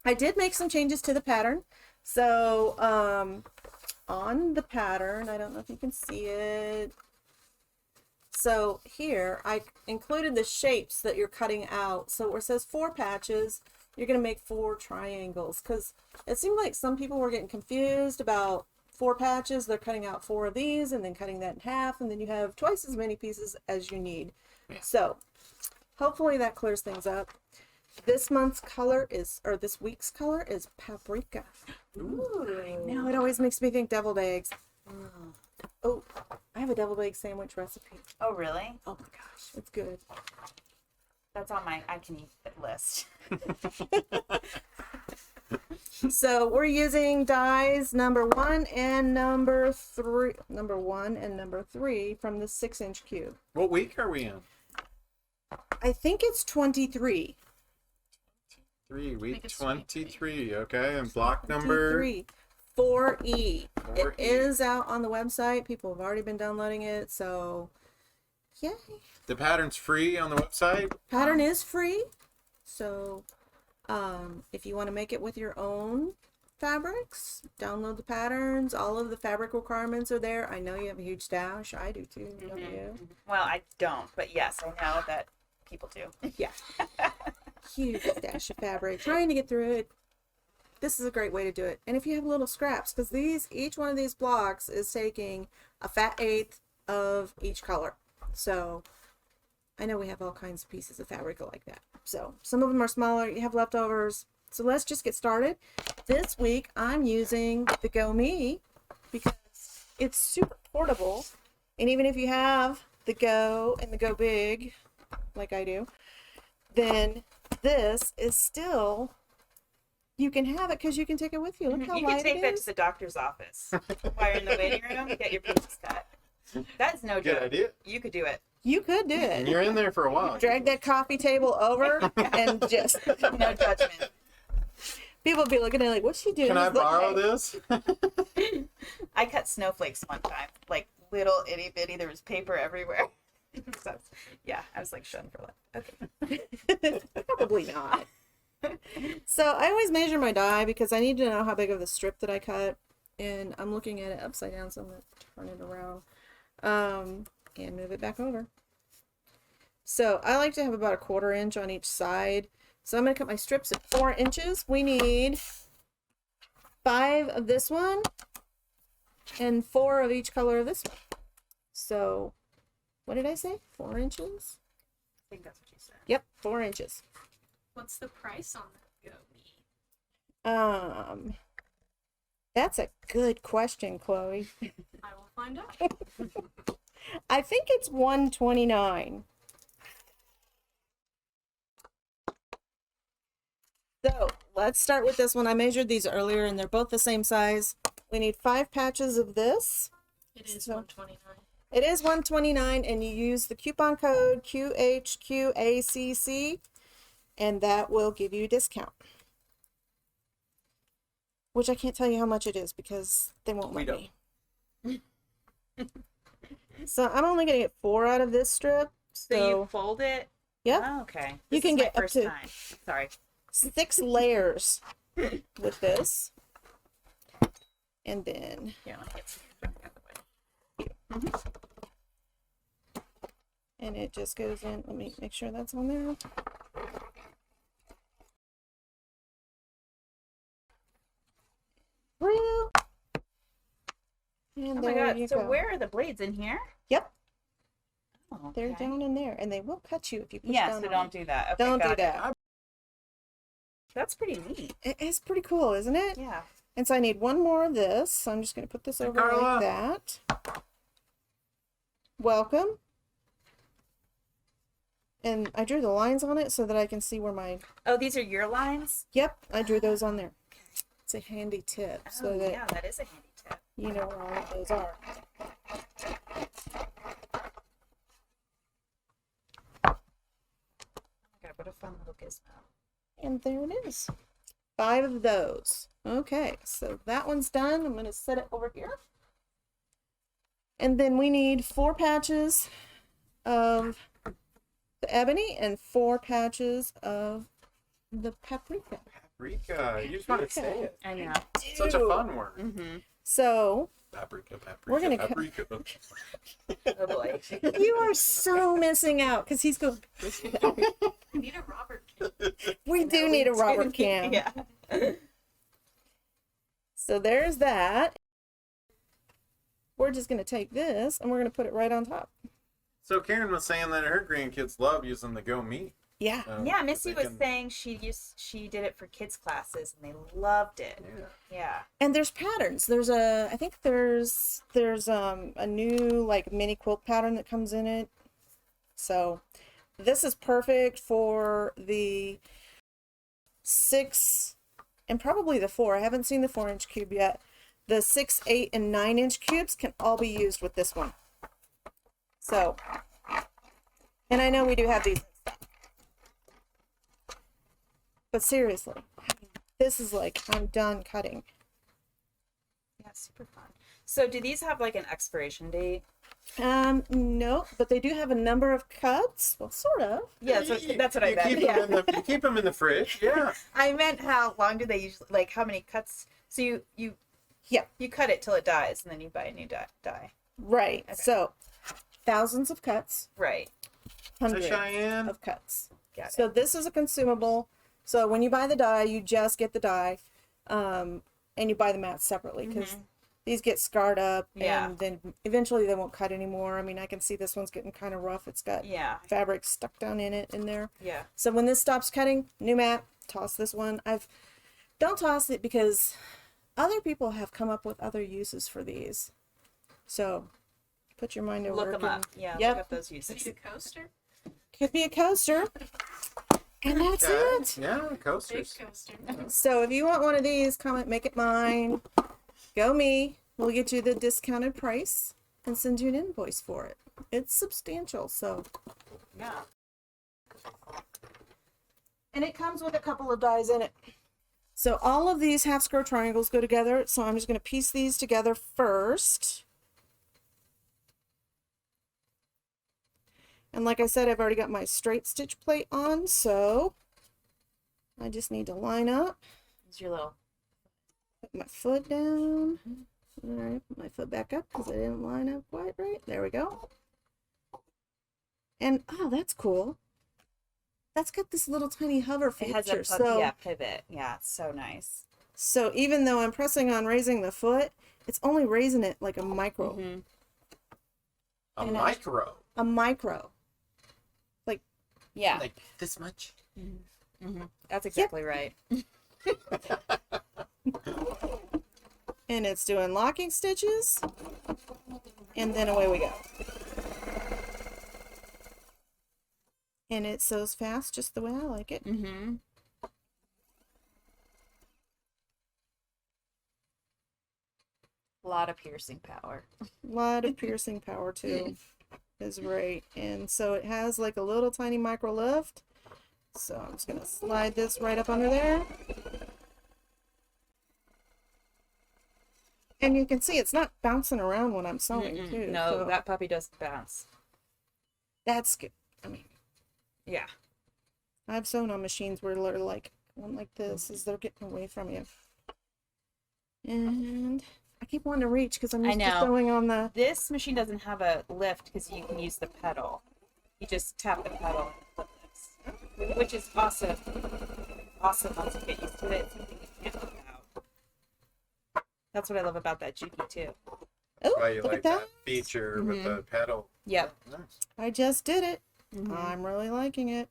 I did make some changes to the pattern. So on the pattern, I don't know if you can see it. So here I included the shapes that you're cutting out. So where it says 4 patches, you're going to make 4 triangles, because it seemed like some people were getting confused about 4 patches. They're cutting out 4 of these and then cutting that in half, and then you have twice as many pieces as you need. Yeah. So hopefully that clears things up. This month's color is, or this week's color is paprika. Ooh. I know, it always makes me think deviled eggs. Oh, I have a deviled egg sandwich recipe. Oh, really? Oh my gosh, it's good. That's on my I can eat list. So we're using dies number 1 and number 3. Number 1 and number 3 from the 6-inch cube. What week are we in? I think it's 23. Week 23. Okay, and block number 4E. 4E. It 4E. is out on the website. People have already been downloading it, so yay. The pattern's free on the website. Pattern is free, so if you want to make it with your own fabrics, download the patterns. All of the fabric requirements are there. I know you have a huge stash. I do too, don't you? Well, I don't, but yes, I know that people do. Yeah. Huge stash of fabric. Trying to get through it. This is a great way to do it. And if you have little scraps, because each one of these blocks is taking a fat eighth of each color. So I know we have all kinds of pieces of fabric like that. So some of them are smaller. You have leftovers. So let's just get started. This week I'm using the Go Me because it's super portable. And even if you have the Go and the Go Big, like I do, then this is still, you can have it because you can take it with you. Look how you light can take it that is. to the doctor's office while you're in the waiting room. Get your pieces cut. That's no Good joke. idea. You could do it. You could do And it. you're in there for a while. Drag that coffee table over and just, No judgment. people will be looking at it like, what's she doing? Can I Just look borrow at- this? I cut snowflakes one time, like little itty bitty. There was paper everywhere. So, yeah, I was like shun for life. Okay. Probably not. So I always measure my die because I need to know how big of the strip that I cut. And I'm looking at it upside down, so I'm going to turn it around and move it back over. So I like to have about 1/4 inch on each side. So I'm going to cut my strips at 4 inches. We need 5 of this one and 4 of each color of this one. So what did I say? 4 inches? I think that's what you said. Yep, 4 inches. What's the price on the Go Me? That's a good question, Chloe. I will find out. I think it's $129. So let's start with this one. I measured these earlier and they're both the same size. We need 5 patches of this. It is So- $129. It is $129 and you use the coupon code QHQACC and that will give you a discount. Which I can't tell you how much it is because they won't let me. So I'm only going to get 4 out of this strip. So you fold it? Yep. Oh, okay. You This can is my get up first to- time. Sorry. 6 layers with this. And then Yeah, let me get some out of the way. and it just goes in. Let me make sure that's on there. Real. And Oh my there god. you So go. where are the blades in here? Yep, Oh, they're okay. down in there, and they will cut you if you push Yeah, down so on don't them. do that. Okay, Don't do got it. that. That's pretty neat. It's pretty cool, isn't it? Yeah. And so I need 1 more of this. So I'm just going to put this over Carla. like that. Welcome. And I drew the lines on it so that I can see where my... Oh, these are your lines? Yep, I drew those on there. It's a handy tip Oh, so that yeah, that is a handy tip. you know where all of those are. Oh my god, what a fun little gizmo. And there it is. 5 of those. Okay, so that one's done. I'm going to set it over here. And then we need 4 patches of the ebony and 4 patches of the paprika. Paprika. You just want to say it. I know. Such a Dude. fun word. Mm-hmm. So Paprika, paprika, We're gonna paprika. Oh boy. you are so missing out because he's going. I need a Robert kit. We do need a Robert cam. Yeah. So there's that. We're just gonna take this and we're gonna put it right on top. So Karen was saying that her grandkids love using the Go Meat. Yeah. Yeah, Missy they was can- saying she did it for kids classes and they loved it. Yeah. Yeah. And there's patterns. I think there's a new like mini quilt pattern that comes in it. So this is perfect for the 6 and probably the 4. I haven't seen the 4-inch cube yet. The 6, 8, and 9-inch cubes can all be used with this one. So, and I know we do have these. But seriously, this is like, I'm done cutting. Yeah, super fun. So do these have like an expiration date? No, but they do have a number of cuts. Well, sort of. Yeah, that's what I meant. Yeah. You keep them in the fridge. Yeah. I meant how long do they usually, like how many cuts? So you Yeah. you cut it till it dies and then you buy a new die. Right. Okay. So, thousands of cuts, Right. hundreds Cheyenne. of cuts. Got So this is a consumable. So when you buy the die, you just get the die, and you buy the mats separately because these get scarred up, Yeah. and then eventually they won't cut anymore. I mean, I can see this one's getting kind of rough. It's got Yeah. fabric stuck down in there. Yeah. So when this stops cutting, new mat, toss this one. Don't toss it because other people have come up with other uses for these. So put your mind to Look work. them and- up. Yeah. Yep. Look up those Need uses. a coaster? Could be a coaster. And that's Yeah, it. yeah, Big coasters. coaster. So if you want one of these, comment, make it mine. Go me. We'll get you the discounted price and send you an invoice for it. It's substantial, so. Yeah. And it comes with a couple of dies in it. So all of these half square triangles go together. So I'm just going to piece these together first. And like I said, I've already got my straight stitch plate on, so I just need to line up, It's your little. put my foot down. All right, put my foot back up because I didn't line up quite right. There we go. And oh, that's cool. That's got this little tiny hover It has a feature. pivot. Yeah, it's so nice. So even though I'm pressing on raising the foot, it's only raising it like a micro. Mm-hmm. A And micro. A micro. Yeah. Like this much. That's exactly right. And it's doing locking stitches. And then away we go. And it sews fast just the way I like it. Mm-hmm. A lot of piercing power. A lot of piercing power too is right. And so it has like a little tiny micro lift. So I'm just gonna slide this right up under there. And you can see it's not bouncing around when I'm sewing too. No, so that puppy doesn't bounce. that's good. I mean, Yeah. I've sewn on machines where they're like going like this as they're getting away from you. And I keep wanting to reach because I'm I used to know. sewing on the. This machine doesn't have a lift because you can use the pedal. You just tap the pedal and it lifts, which is awesome. Awesome once you get used to it. It's something you can't live without. That's what I love about that Juki too. Oh, Why you look like at that. that feature with the pedal. Yep. Nice. I just did it. Mm-hmm. I'm really liking it.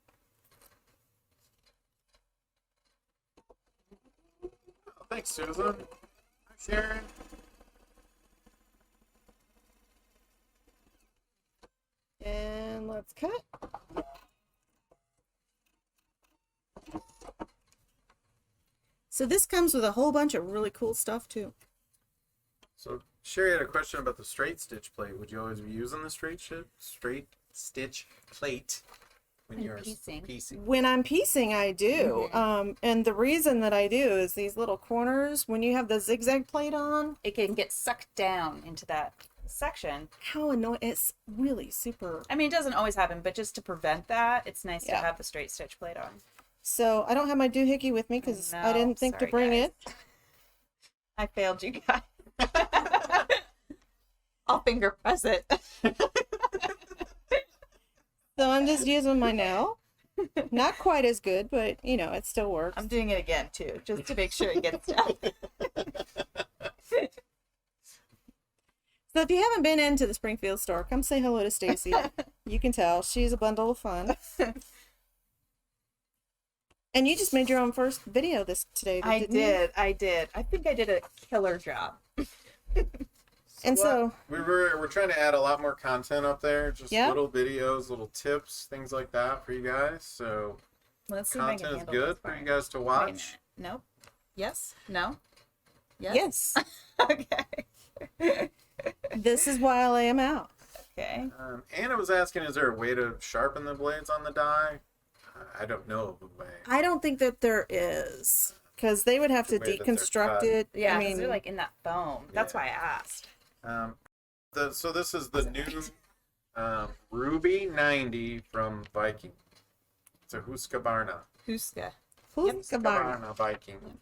Oh, thanks, Susan. Hi, Sharon. And let's cut. So this comes with a whole bunch of really cool stuff too. So Sherry had a question about the straight stitch plate. Would you always be using the straight stitch plate when When you're piecing. piecing? When I'm piecing, I do. Mm-hmm. And the reason that I do is these little corners, when you have the zigzag plate on, It can get sucked down into that section. how annoying. It's really super. I mean, it doesn't always happen, but just to prevent that, it's nice to Yeah. have the straight stitch plate on. So I don't have my doohickey with me because I No, didn't think to sorry, bring guys. it. I failed you guys. I'll finger press it. So I'm just using my nail. Not quite as good, but you know, it still works. I'm doing it again too, just to make sure it gets done. So if you haven't been into the Springfield store, come say hello to Stacy. You can tell she's a bundle of fun. And you just made your own first video today. I didn't you? did. I think I did a killer job. And so we're trying to add a lot more content up there, just Yeah. little videos, little tips, things like that for you guys. So Let's see if I can content is handle good this for part. you guys to Wait a watch. minute. Nope. Yes. No. Yes. yes, Okay. this is why I lay them out. Okay. Anna was asking, is there a way to sharpen the blades on the die? I don't know of a way. I don't think that there is, because they would have to The way that they're deconstruct cut. it. Yeah, I 'cause mean, they're like in that foam. That's Yeah. why I asked. So this is the new Ruby 90 from Viking. It's a Husqvarna. Huska. Husqvarna Viking.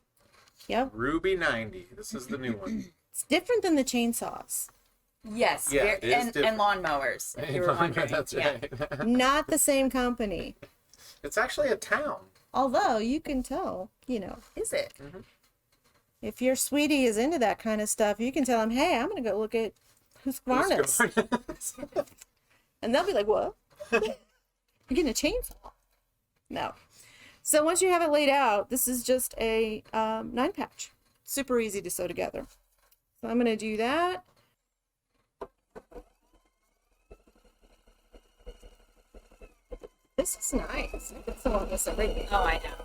Yep, Ruby 90. This is the new one. it's different than the chainsaws. Yes. Yeah, very- it is and different. lawnmowers. You were wondering. That's Yeah. right. Not the same company. It's actually a town. Although you can tell, you know, Is it? if your sweetie is into that kind of stuff, you can tell them, "Hey, I'm gonna go look at Husqvarna's," Husqvarna. and they'll be like, "What? You're getting a chainsaw?" No. So once you have it laid out, this is just a 9-patch. Super easy to sew together. So I'm gonna do that. This is nice. I could sew on this everything. Oh, I know.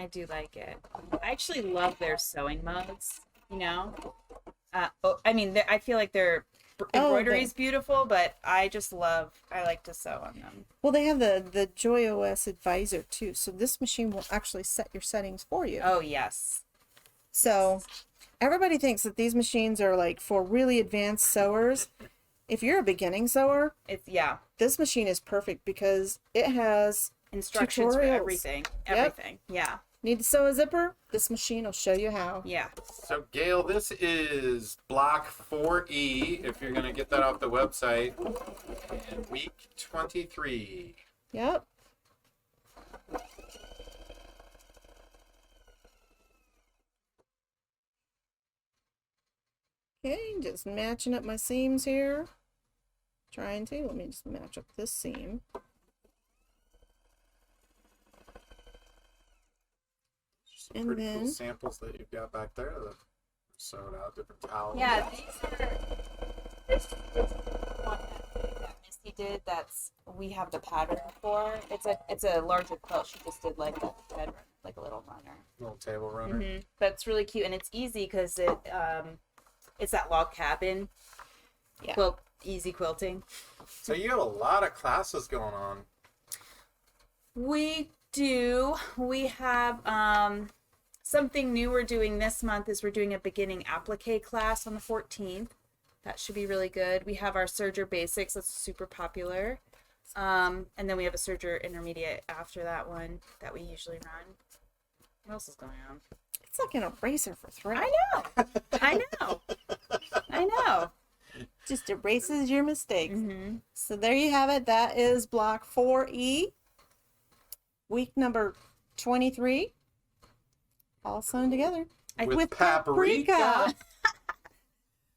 I do like it. I actually love their sewing modes. You know. I mean, I feel like their embroidery is beautiful, but I like to sew on them. Well, they have the Joy OS Advisor too, so this machine will actually set your settings for you. Oh yes. So everybody thinks that these machines are like for really advanced sewers. If you're a beginning sewer, Yeah. this machine is perfect because it has Instructions for tutorials. everything. Yep. Everything. Yeah. Need to sew a zipper? This machine will show you how. Yeah. So, Gail, this is block 4E, if you're going to get that off the website, and week 23. Yep. Okay, just matching up my seams here. Trying to. Let me just match up this seam. Some And pretty cool then- samples that you've got back there that are sewed out, different towels. Yeah, these are this one that Misty did. We have the pattern for. It's a larger quilt. She just did like a bed run, like a little runner. Little table runner. But it's really cute and it's easy because it's that log cabin. Yeah. Quilt, easy quilting. So you have a lot of classes going on. We do. We have something new we're doing this month is we're doing a beginning applique class on the 14th. That should be really good. We have our Serger Basics. That's super popular. And then we have a Serger Intermediate after that one that we usually run. What else is going on? It's like an eraser for thread. I know. I know. I know. Just erases your mistakes. Mm-hmm. So there you have it. That is block 4E. Week number 23. All sewn together. With paprika.